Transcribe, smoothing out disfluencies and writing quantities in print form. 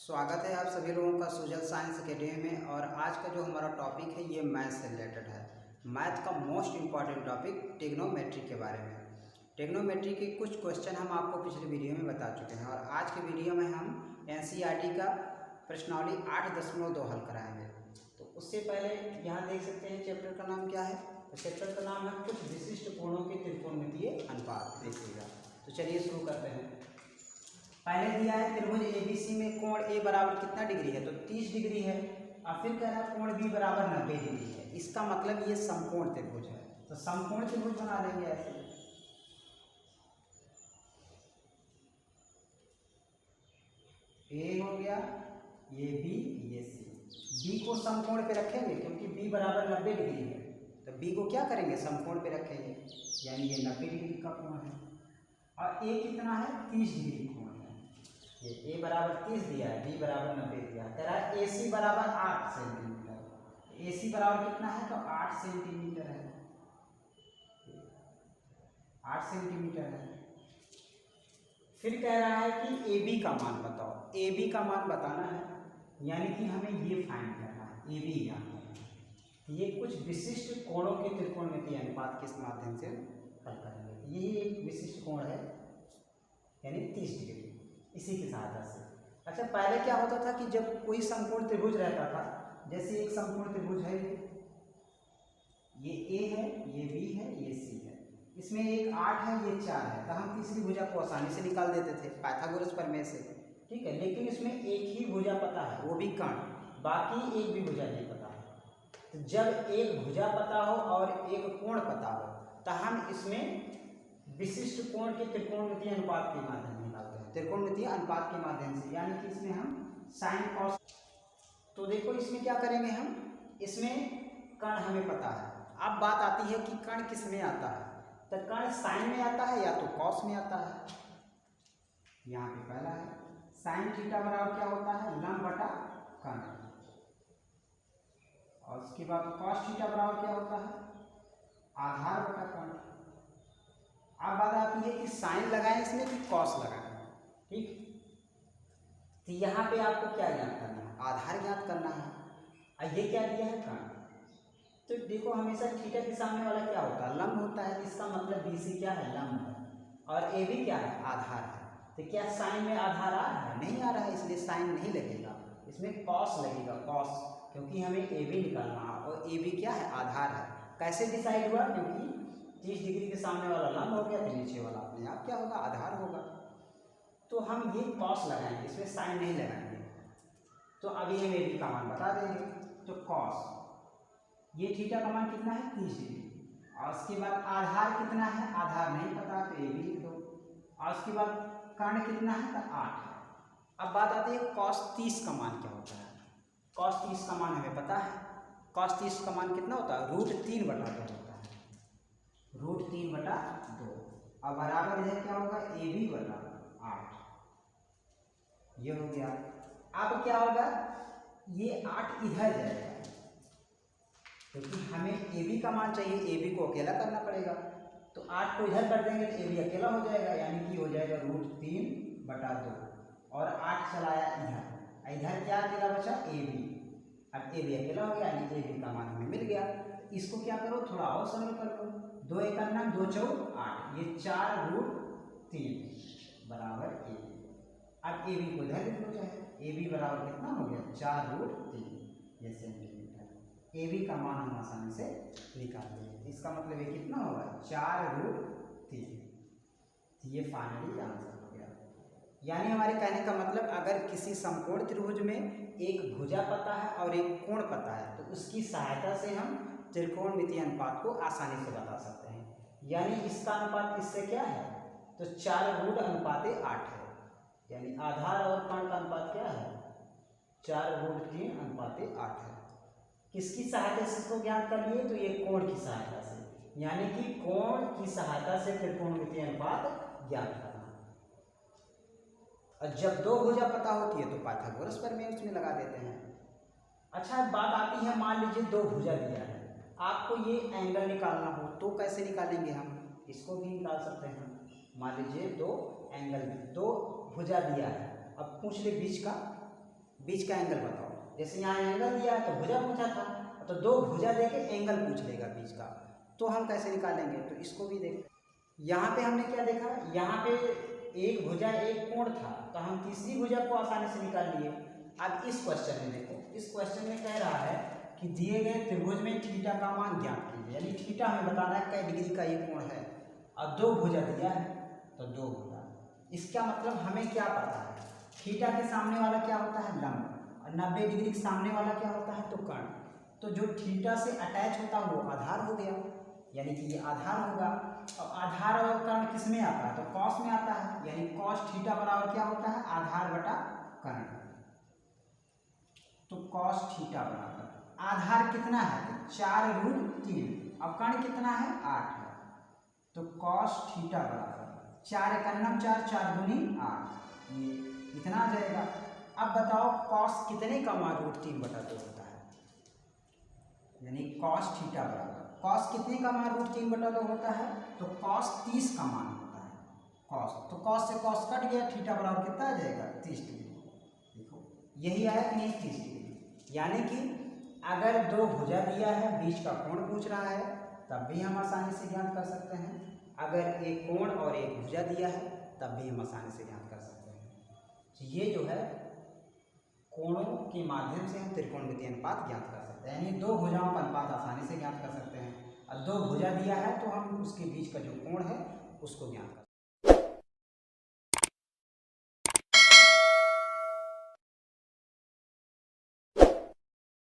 स्वागत है आप सभी लोगों का सोशल साइंस एकेडमी में। और आज का जो हमारा टॉपिक है ये मैथ से रिलेटेड है। मैथ का मोस्ट इम्पॉर्टेंट टॉपिक ट्रिग्नोमेट्री के बारे में। ट्रिग्नोमेट्री के कुछ क्वेश्चन हम आपको पिछले वीडियो में बता चुके हैं और आज के वीडियो में हम एनसीईआरटी का प्रश्नावली 8.2 हल कराएंगे। तो उससे पहले यहाँ देख सकते हैं चैप्टर का नाम क्या है। तो चैप्टर का नाम है कुछ विशिष्ट कोणों के त्रिकोणमितीय अनुपात। देखिएगा, तो चलिए शुरू करते हैं। पहले दिया है त्रिभुज एबीसी में कोण ए बराबर कितना डिग्री है, तो 30 डिग्री है। और फिर कह रहा है कोण बी बराबर 90 डिग्री है। इसका मतलब ये समकोण त्रिभुज है, तो समकोण त्रिभुज बना लेंगे ऐसे। ए हो गया, ये बी, ये सी। बी को समकोण पे रखेंगे क्योंकि बी बराबर 90 डिग्री है, तो बी को क्या करेंगे, समकोण पे रखेंगे, यानी ये 90 डिग्री का कोण है। और ए कितना है, 30 डिग्री कोण है। ये ए बराबर 30 दिया है, बी बराबर 90 दिया है। कह रहा है ए सी बराबर 8 सेंटीमीटर। ए सी बराबर कितना है, तो 8 सेंटीमीटर है। 8 सेंटीमीटर है। फिर कह रहा है कि ए बी का मान बताओ। ए बी का मान बताना है, यानी कि हमें ये फाइंड करना है, ए बी ज्ञात करना है। ये कुछ विशिष्ट कोणों के त्रिकोणमितीय अनुपात किस माध्यम से हल करेंगे। ये एक विशिष्ट कोण है, यानी 30 डिग्री, इसी की सहायता से। अच्छा, पहले क्या होता था कि जब कोई समकोण त्रिभुज रहता था, जैसे एक समकोण त्रिभुज है, ये ए है, ये बी है, ये सी है, इसमें एक 8 है, ये 4 है, तो हम तीसरी भुजा को आसानी से निकाल देते थे पाइथागोरस प्रमेय से, ठीक है। लेकिन इसमें एक ही भुजा पता है, वो भी कर्ण, बाकी एक भी भुजा नहीं पता है। तो जब एक भुजा पता हो और एक कोण पता हो, तो हम इसमें विशिष्ट कोण के त्रिकोणमितीय अनुपात के माध्यम से निकालते हैं, त्रिकोणमितीय अनुपात के माध्यम से, यानी कि इसमें हम साइन कॉस। तो देखो इसमें क्या करेंगे हम, इसमें कर्ण हमें पता है। अब बात आती है कि कर्ण किस में आता है, तो कर्ण साइन में आता है या तो कॉस में आता है। यहाँ पे पहला है साइन थीटा बराबर क्या होता है, लंब बटा कर्ण। और उसके बाद कॉस थीटा बराबर क्या होता है, आधार बटा कर्ण। अब बात आती है कि साइन लगाएं इसमें कि कॉस लगाएं, ठीक। तो यहाँ पे आपको क्या ज्ञात करना है, आधार ज्ञात करना है। और ये क्या दिया है, कर्ण। तो देखो हमेशा थीटा के सामने वाला क्या होता है, लंब होता है। इसका मतलब बी सी क्या है, लंब है, और ए बी क्या है, आधार है। तो क्या साइन में आधार आ रहा है, नहीं आ रहा है, इसलिए साइन नहीं लगेगा, इसमें कॉस लगेगा, कॉस, क्योंकि हमें ए बी निकालना है और ए बी क्या है, आधार है। कैसे डिसाइड हुआ, क्योंकि 30 डिग्री के सामने वाला लंब हो गया, तो नीचे वाला अपने आप क्या होगा, आधार होगा। तो हम ये कॉस लगाएंगे, इसमें साइन नहीं लगाएंगे। तो अभी हम ए बी का मान बता देंगे। तो कॉस, ये थीटा का मान कितना है, 30 डिग्री। और उसके बाद आधार कितना है, आधार नहीं पता, तो ए बी लिख दो। और उसके बाद कर्ण कितना है, तो 8 है। अब बात आती है कॉस 30 का मान क्या होता है। कॉस 30 का मान हमें पता है। कॉस 30 का मान कितना होता है, √3 बटा 2 होता है, √3 बटा 2। अब बराबर इधर क्या होगा, ए बी बटा 8, ये हो गया। अब क्या होगा, ये 8 इधर जाएगा, क्योंकि हमें ए बी का मान चाहिए, ए बी को अकेला करना पड़ेगा। तो 8 को इधर कर देंगे तो ए बी अकेला हो जाएगा, यानी कि हो जाएगा √3 बटा 2। और 8 चलाया इधर, इधर क्या अकेला बचा, ए बी। अब ए बी अकेला हो गया, यानी ए बी का मान हमें मिल गया। इसको क्या करो, थोड़ा और सरल कर लो। 2 × 9 2 × 4 8, ये 4√3 बराबर ए बी। अब ए बी को इधर लिख लो, चाहे ए बी बराबर कितना हो गया, 4√3 ये सेंटीमीटर। ए बी का मान हम आसानी से निकाल देंगे। इसका मतलब ये कितना होगा, 4√3। ये फाइनली आंसर हो गया। यानी हमारे कहने का मतलब, अगर किसी समकोण त्रिभुज में एक भुजा पता है और एक कोण पता है, तो उसकी सहायता से हम त्रिकोणमितीय अनुपात को आसानी से बता सकते हैं। यानी इसका अनुपात इससे क्या है, तो 4√8 है, यानी आधार और कर्ण का अनुपात क्या है, 4√3:8 है। किसकी सहायता से इसको ज्ञात कर लिए, तो ये कोण की सहायता से, यानी कि कोण की सहायता से त्रिकोणमितीय अनुपात ज्ञात करना। और जब दो भुजा पता होती है तो पाइथागोरस प्रमेय उसमें लगा देते हैं। अच्छा, बात आती है, मान लीजिए दो भुजा दिया है, आपको ये एंगल निकालना हो तो कैसे निकालेंगे हम, इसको भी निकाल सकते हैं। मान लीजिए दो एंगल, दो भुजा दिया है, अब पूछ ले बीच का बीच का एंगल बताओ। जैसे यहाँ एंगल दिया है तो भुजा पूछा था, तो दो भुजा देके एंगल पूछ लेगा बीच का, तो हम कैसे निकालेंगे? तो इसको भी देख, यहाँ पे हमने क्या देखा, यहाँ पे एक भुजा एक कोण था, तो हम तीसरी भुजा को आसानी से निकाल लिए। अब इस क्वेश्चन में देखो, इस क्वेश्चन में कह रहा है कि दिए गए त्रिभुज में थीटा का मान ज्ञात कीजिए, यानी थीटा हमें बताना है कै डिग्री का ये कोण है, और दो भुजा दिया है तो दो भुजा। इसका मतलब हमें क्या पता है, थीटा के सामने वाला क्या होता है, लंब, और 90 डिग्री के सामने वाला क्या होता है, तो कर्ण। तो जो थीटा से अटैच होता है वो आधार हो गया, यानी कि ये आधार होगा। और आधार और कर्ण किस में आता है, तो कॉस में आता है, यानी कॉस थीटा बराबर क्या होता है, आधार बटा कर्ण। तो कॉस थीटा बराबर आधार कितना है, 4√3, और कर्ण कितना है, 8 है। तो कॉस थीटा बराबर 4 एकम 4, 4 दूनी 8, ये इतना आ जाएगा। अब बताओ कॉस कितने का मान √3/2 होता है, यानी कॉस थीटा बराबर कॉस कितने का मान √3/2 होता है, तो कॉस 30 का मान होता है। कॉस, तो कॉस से कॉस कट गया, थीटा बराबर कितना आ जाएगा, 30 डिग्री। देखो यही आया कि नहीं, 30 डिग्री। यानी कि अगर दो भुजा दिया है, बीच का कोण पूछ रहा है, तब भी हम आसानी से ज्ञात कर सकते हैं। अगर एक कोण और एक भुजा दिया है, तब भी हम आसानी से ज्ञात कर सकते हैं। तो ये जो है कोणों के माध्यम से हम त्रिकोणमितीय अनुपात ज्ञात कर सकते हैं, यानी दो भुजाओं का अनुपात आसानी से ज्ञात कर सकते हैं। और दो भुजा दिया है तो हम उसके बीच का जो कोण है उसको ज्ञात कर सकते हैं।